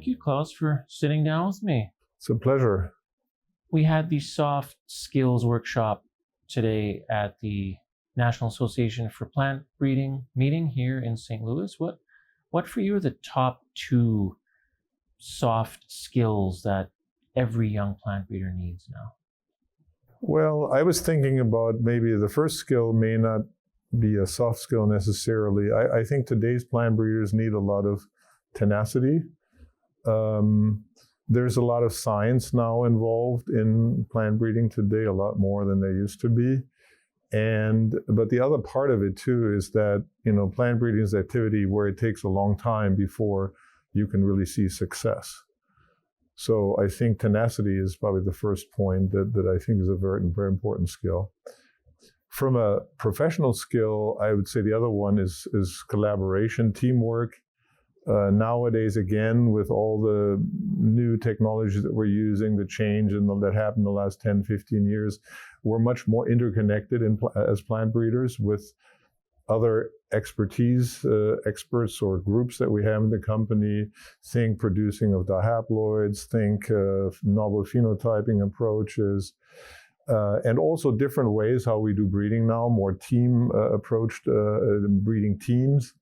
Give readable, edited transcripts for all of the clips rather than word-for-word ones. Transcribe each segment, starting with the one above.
Thank you, Klaus, for sitting down with me. It's a pleasure. We had the soft skills workshop today at the National Association for Plant Breeding meeting here in St. Louis. What for you are the top two soft skills that every young plant breeder needs now? Well, I was thinking about maybe the first skill may not be a soft skill necessarily. I think today's plant breeders need a lot of tenacity. There's a lot of science now involved in plant breeding today, a lot more than there used to be. But the other part of it too is that, plant breeding is an activity where it takes a long time before you can really see success. So I think tenacity is probably the first point that I think is a very, very important skill. From a professional skill, I would say the other one is collaboration, teamwork. Nowadays, again, with all the new technologies that we're using, the change that happened in the last 10, 15 years, we're much more interconnected as plant breeders with other expertise, experts or groups that we have in the company. Think producing of dihaploids, think novel phenotyping approaches, and also different ways how we do breeding now, more team approached breeding teams.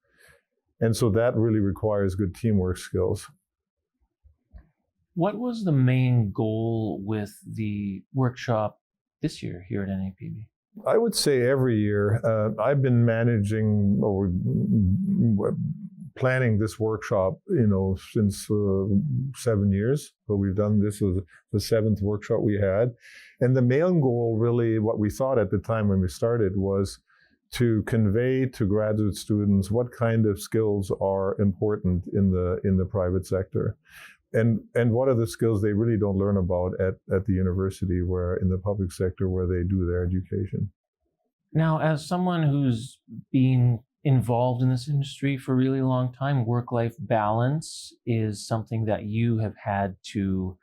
And so that really requires good teamwork skills. What was the main goal with the workshop this year here at NAPB? I would say every year. I've been managing or planning this workshop, since 7 years. So we've done this as the 7th workshop we had. And the main goal, really, what we thought at the time when we started was to convey to graduate students what kind of skills are important in the private sector, and what are the skills they really don't learn about at the university, where in the public sector where they do their education. Now, as someone who's been involved in this industry for a really long time, work-life balance is something that you have had to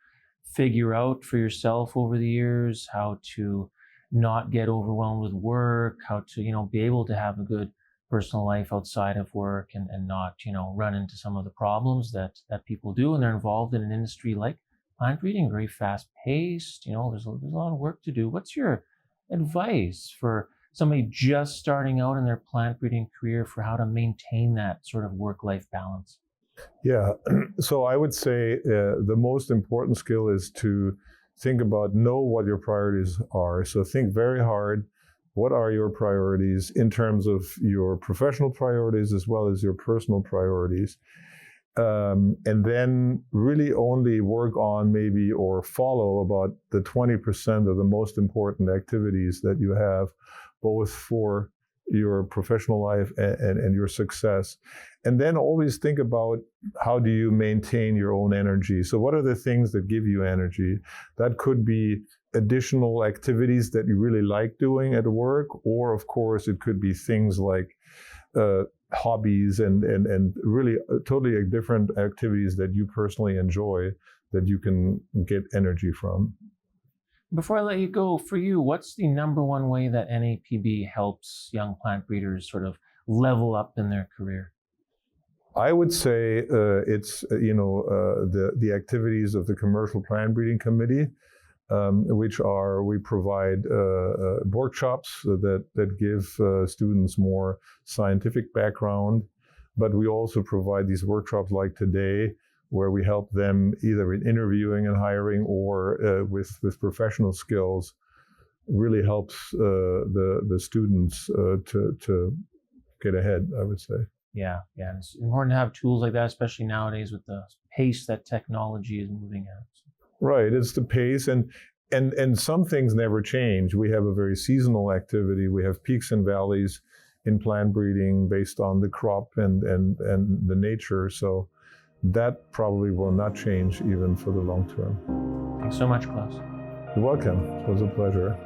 figure out for yourself over the years, how to not get overwhelmed with work, how to, be able to have a good personal life outside of work and not, run into some of the problems that people do when they're involved in an industry like plant breeding, very fast paced, there's a lot of work to do. What's your advice for somebody just starting out in their plant breeding career for how to maintain that sort of work-life balance? Yeah, so I would say the most important skill is to know what your priorities are. So think very hard, what are your priorities in terms of your professional priorities as well as your personal priorities? And then really only work on maybe or follow about the 20% of the most important activities that you have, both for your professional life and your success. And then always think about how do you maintain your own energy. So what are the things that give you energy? That could be additional activities that you really like doing at work, or of course it could be things like hobbies and really totally different activities that you personally enjoy that you can get energy from. Before I let you go, for you, what's the number one way that NAPB helps young plant breeders sort of level up in their career? I would say it's the activities of the Commercial Plant Breeding Committee, we provide workshops that give students more scientific background, but we also provide these workshops like today, where we help them either in interviewing and hiring or with professional skills. Really helps the students to get ahead, I would say. Yeah, it's important to have tools like that, especially nowadays with the pace that technology is moving at. Right, it's the pace, and some things never change. We have a very seasonal activity. We have peaks and valleys in plant breeding based on the crop and the nature. So that probably will not change even for the long term. Thanks so much, Klaus. You're welcome. It was a pleasure.